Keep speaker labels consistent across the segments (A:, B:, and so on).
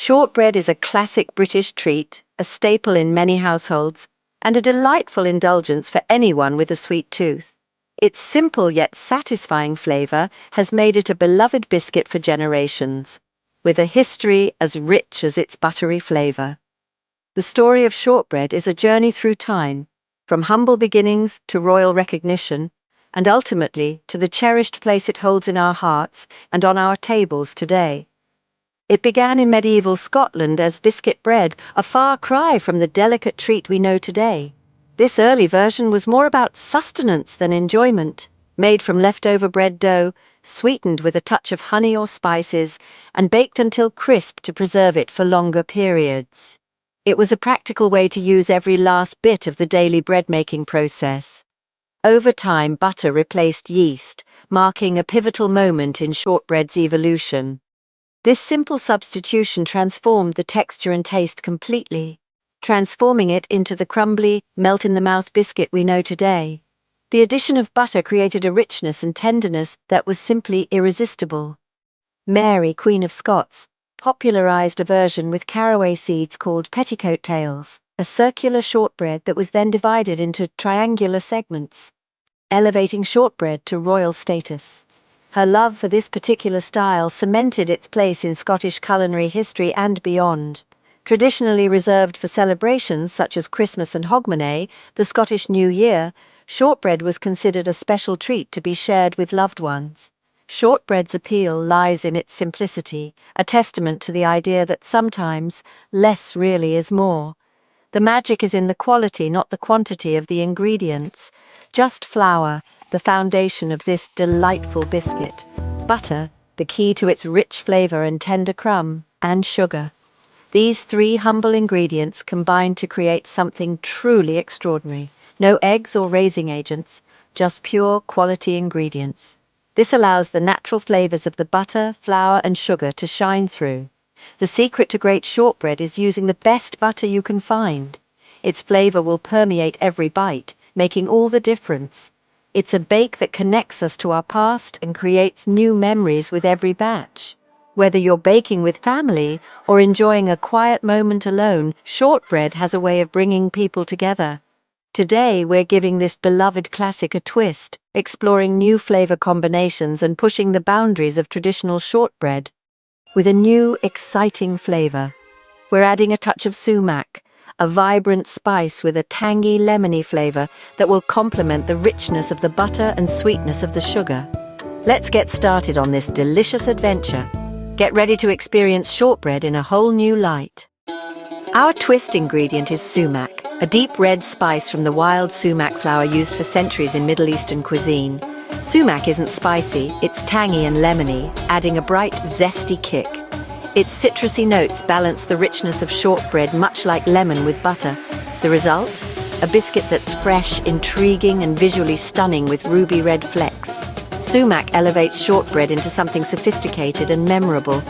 A: Shortbread is a classic British treat, a staple in many households, and a delightful indulgence for anyone with a sweet tooth. Its simple yet satisfying flavor has made it a beloved biscuit for generations, with a history as rich as its buttery flavor. The story of shortbread is a journey through time, from humble beginnings to royal recognition, and ultimately to the cherished place it holds in our hearts and on our tables today. It began in medieval Scotland as biscuit bread, a far cry from the delicate treat we know today. This early version was more about sustenance than enjoyment, made from leftover bread dough, sweetened with a touch of honey or spices, and baked until crisp to preserve it for longer periods. It was a practical way to use every last bit of the daily bread-making process. Over time, butter replaced yeast, marking a pivotal moment in shortbread's evolution. This simple substitution transformed the texture and taste completely, transforming it into the crumbly, melt-in-the-mouth biscuit we know today. The addition of butter created a richness and tenderness that was simply irresistible. Mary, Queen of Scots, popularized a version with caraway seeds called petticoat tails, a circular shortbread that was then divided into triangular segments, elevating shortbread to royal status. Her love for this particular style cemented its place in Scottish culinary history and beyond. Traditionally reserved for celebrations such as Christmas and Hogmanay, the Scottish New Year, shortbread was considered a special treat to be shared with loved ones. Shortbread's appeal lies in its simplicity, a testament to the idea that sometimes less really is more. The magic is in the quality, not the quantity of the ingredients. Just flour, the foundation of this delightful biscuit. Butter, the key to its rich flavor and tender crumb, and sugar. These three humble ingredients combine to create something truly extraordinary. No eggs or raising agents, just pure quality ingredients. This allows the natural flavors of the butter, flour, and sugar to shine through. The secret to great shortbread is using the best butter you can find. Its flavor will permeate every bite, making all the difference. It's a bake that connects us to our past and creates new memories with every batch. Whether you're baking with family or enjoying a quiet moment alone, shortbread has a way of bringing people together. Today, we're giving this beloved classic a twist, exploring new flavor combinations and pushing the boundaries of traditional shortbread. With a new, exciting flavor, we're adding a touch of sumac, a vibrant spice with a tangy, lemony flavor that will complement the richness of the butter and sweetness of the sugar. Let's get started on this delicious adventure. Get ready to experience shortbread in a whole new light. Our twist ingredient is sumac, a deep red spice from the wild sumac flower used for centuries in Middle Eastern cuisine. Sumac isn't spicy, it's tangy and lemony, adding a bright, zesty kick. Its citrusy notes balance the richness of shortbread much like lemon with butter. The result? A biscuit that's fresh, intriguing, and visually stunning with ruby red flecks. Sumac elevates shortbread into something sophisticated and memorable.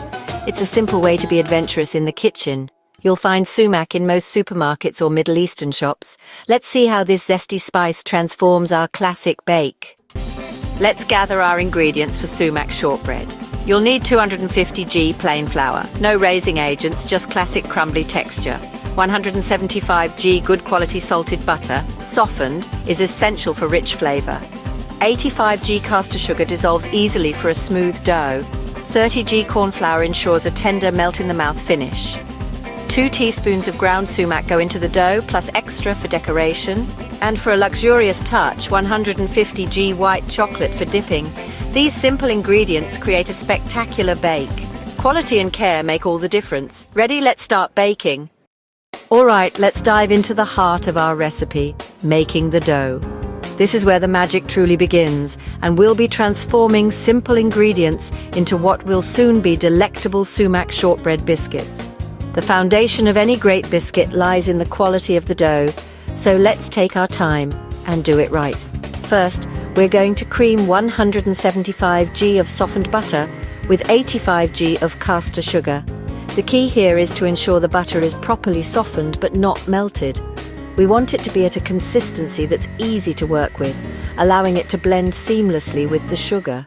A: It's a simple way to be adventurous in the kitchen. You'll find sumac in most supermarkets or Middle Eastern shops. Let's see how this zesty spice transforms our classic bake. Let's gather our ingredients for sumac shortbread. You'll need 250 g plain flour, no raising agents, just classic crumbly texture. 175 g good quality salted butter, softened, is essential for rich flavor. 85 g caster sugar dissolves easily for a smooth dough. 30 g corn flour ensures a tender melt-in-the-mouth finish. 2 teaspoons of ground sumac go into the dough, plus extra for decoration. And for a luxurious touch, 150 g white chocolate for dipping. These simple ingredients create a spectacular bake. Quality and care make all the difference. Ready? Let's start baking. Alright, let's dive into the heart of our recipe, making the dough. This is where the magic truly begins, and we'll be transforming simple ingredients into what will soon be delectable sumac shortbread biscuits. The foundation of any great biscuit lies in the quality of the dough, so let's take our time and do it right. First, we're going to cream 175 g of softened butter with 85 g of caster sugar. The key here is to ensure the butter is properly softened but not melted. We want it to be at a consistency that's easy to work with, allowing it to blend seamlessly with the sugar.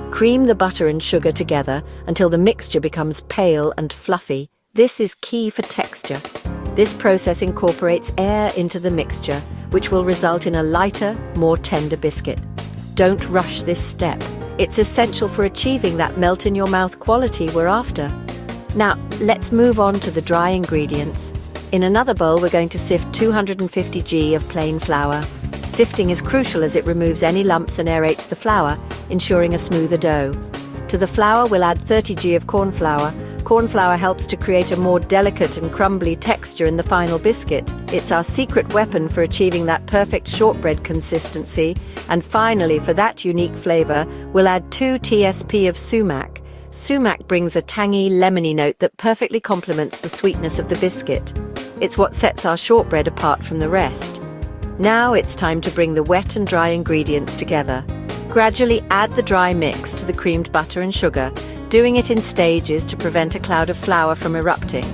A: Cream the butter and sugar together until the mixture becomes pale and fluffy, This is key for texture. This process incorporates air into the mixture, which will result in a lighter, more tender biscuit. Don't rush this step. It's essential for achieving that melt-in-your-mouth quality we're after. Now, let's move on to the dry ingredients. In another bowl, we're going to sift 250 g of plain flour. Sifting is crucial as it removes any lumps and aerates the flour, ensuring a smoother dough. To the flour, we'll add 30 g of corn flour. Corn flour helps to create a more delicate and crumbly texture in the final biscuit. It's our secret weapon for achieving that perfect shortbread consistency. And finally, for that unique flavor, we'll add 2 tsp of sumac. Sumac brings a tangy, lemony note that perfectly complements the sweetness of the biscuit. It's what sets our shortbread apart from the rest. Now it's time to bring the wet and dry ingredients together. Gradually add the dry mix to the creamed butter and sugar, doing it in stages to prevent a cloud of flour from erupting.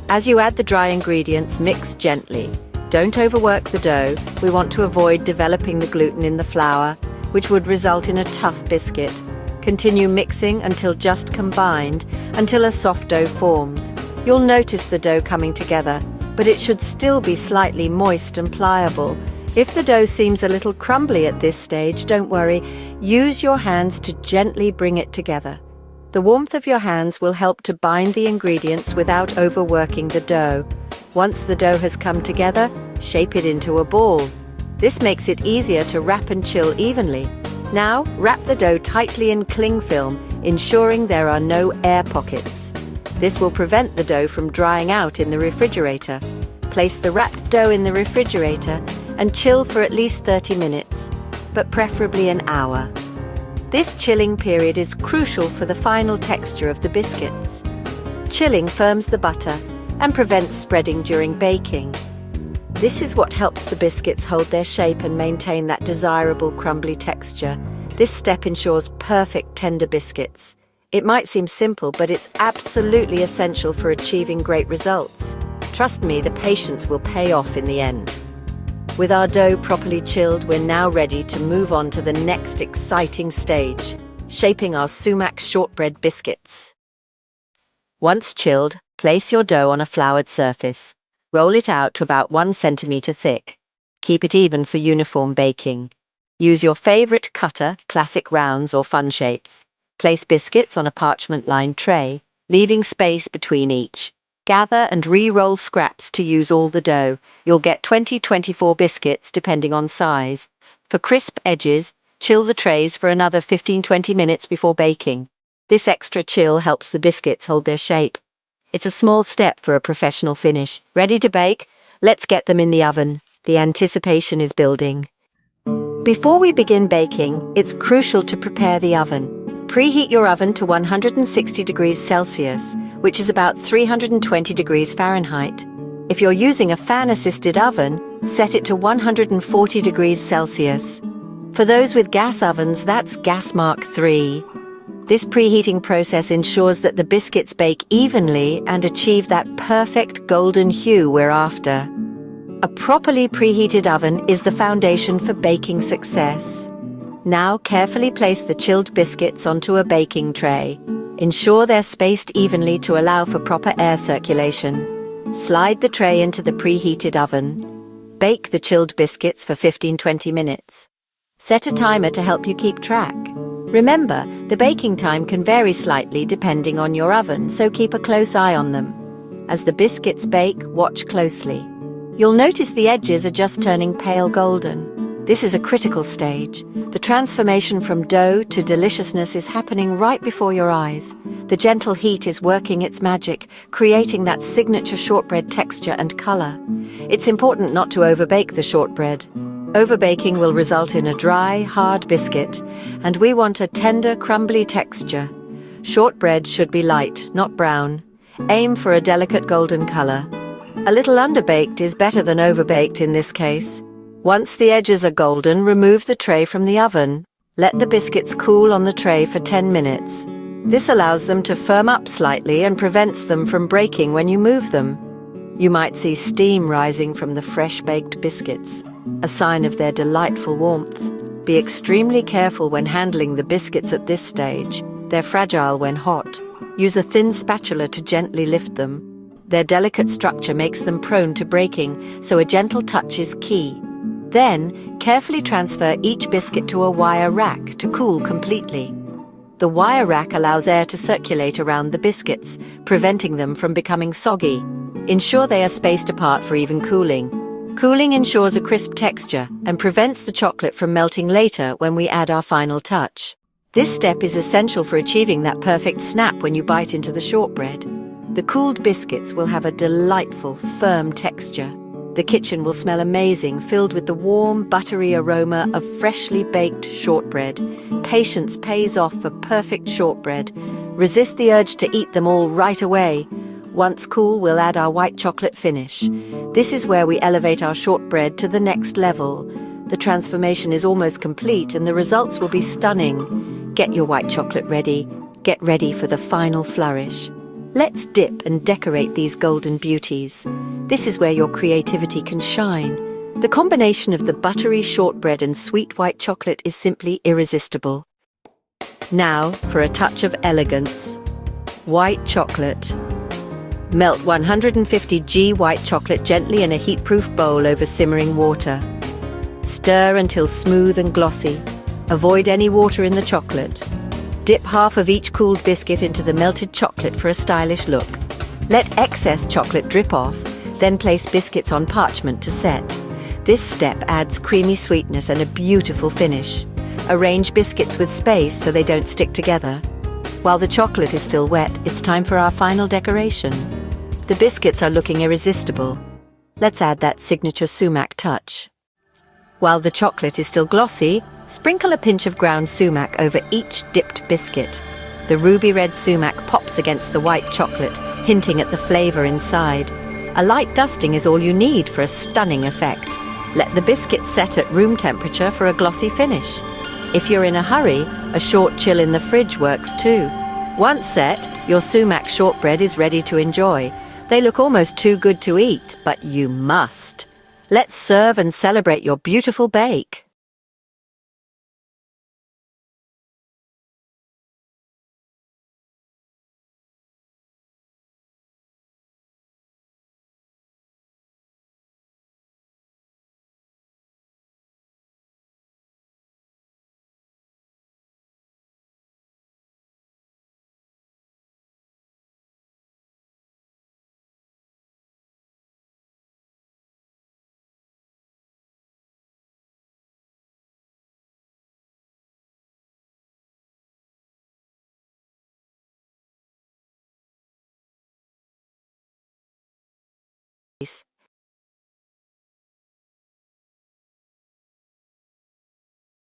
A: As you add the dry ingredients, mix gently. Don't overwork the dough. We want to avoid developing the gluten in the flour, which would result in a tough biscuit. Continue mixing until just combined, until a soft dough forms. You'll notice the dough coming together, but it should still be slightly moist and pliable. If the dough seems a little crumbly at this stage, don't worry. Use your hands to gently bring it together. The warmth of your hands will help to bind the ingredients without overworking the dough. Once the dough has come together, shape it into a ball. This makes it easier to wrap and chill evenly. Now, wrap the dough tightly in cling film, ensuring there are no air pockets. This will prevent the dough from drying out in the refrigerator. Place the wrapped dough in the refrigerator and chill for at least 30 minutes, but preferably an hour. This chilling period is crucial for the final texture of the biscuits. Chilling firms the butter and prevents spreading during baking. This is what helps the biscuits hold their shape and maintain that desirable crumbly texture. This step ensures perfect tender biscuits. It might seem simple, but it's absolutely essential for achieving great results. Trust me, the patience will pay off in the end. With our dough properly chilled, we're now ready to move on to the next exciting stage, shaping our sumac shortbread biscuits. Once chilled, place your dough on a floured surface. Roll it out to about 1 centimeter thick. Keep it even for uniform baking. Use your favorite cutter, classic rounds or fun shapes. Place biscuits on a parchment-lined tray, leaving space between each. Gather and re-roll scraps to use all the dough. You'll get 20-24 biscuits depending on size. For crisp edges, chill the trays for another 15-20 minutes before baking. This extra chill helps the biscuits hold their shape. It's a small step for a professional finish. Ready to bake? Let's get them in the oven. The anticipation is building. Before we begin baking, it's crucial to prepare the oven. Preheat your oven to 160 degrees Celsius, which is about 320 degrees Fahrenheit. If you're using a fan-assisted oven, set it to 140 degrees Celsius. For those with gas ovens, that's gas mark 3. This preheating process ensures that the biscuits bake evenly and achieve that perfect golden hue we're after. A properly preheated oven is the foundation for baking success. Now carefully place the chilled biscuits onto a baking tray. Ensure they're spaced evenly to allow for proper air circulation. Slide the tray into the preheated oven. Bake the chilled biscuits for 15-20 minutes. Set a timer to help you keep track. Remember, the baking time can vary slightly depending on your oven, so keep a close eye on them. As the biscuits bake, watch closely. You'll notice the edges are just turning pale golden. This is a critical stage. The transformation from dough to deliciousness is happening right before your eyes. The gentle heat is working its magic, creating that signature shortbread texture and color. It's important not to overbake the shortbread. Overbaking will result in a dry, hard biscuit, and we want a tender, crumbly texture. Shortbread should be light, not brown. Aim for a delicate golden color. A little underbaked is better than overbaked in this case. Once the edges are golden, remove the tray from the oven. Let the biscuits cool on the tray for 10 minutes. This allows them to firm up slightly and prevents them from breaking when you move them. You might see steam rising from the fresh-baked biscuits, a sign of their delightful warmth. Be extremely careful when handling the biscuits at this stage. They're fragile when hot. Use a thin spatula to gently lift them. Their delicate structure makes them prone to breaking, so a gentle touch is key. Then, carefully transfer each biscuit to a wire rack to cool completely. The wire rack allows air to circulate around the biscuits, preventing them from becoming soggy. Ensure they are spaced apart for even cooling. Cooling ensures a crisp texture and prevents the chocolate from melting later when we add our final touch. This step is essential for achieving that perfect snap when you bite into the shortbread. The cooled biscuits will have a delightful, firm texture. The kitchen will smell amazing, filled with the warm, buttery aroma of freshly baked shortbread. Patience pays off for perfect shortbread. Resist the urge to eat them all right away. Once cool, we'll add our white chocolate finish. This is where we elevate our shortbread to the next level. The transformation is almost complete and the results will be stunning. Get your white chocolate ready. Get ready for the final flourish. Let's dip and decorate these golden beauties. This is where your creativity can shine. The combination of the buttery shortbread and sweet white chocolate is simply irresistible. Now for a touch of elegance. White chocolate. Melt 150 g white chocolate gently in a heat-proof bowl over simmering water. Stir until smooth and glossy. Avoid any water in the chocolate. Dip half of each cooled biscuit into the melted chocolate for a stylish look. Let excess chocolate drip off, then place biscuits on parchment to set. This step adds creamy sweetness and a beautiful finish. Arrange biscuits with space so they don't stick together. While the chocolate is still wet, it's time for our final decoration. The biscuits are looking irresistible. Let's add that signature sumac touch. While the chocolate is still glossy, sprinkle a pinch of ground sumac over each dipped biscuit. The ruby red sumac pops against the white chocolate, hinting at the flavor inside. A light dusting is all you need for a stunning effect. Let the biscuit set at room temperature for a glossy finish. If you're in a hurry, a short chill in the fridge works too. Once set, your sumac shortbread is ready to enjoy. They look almost too good to eat, but you must. Let's serve and celebrate your beautiful bake. Peace.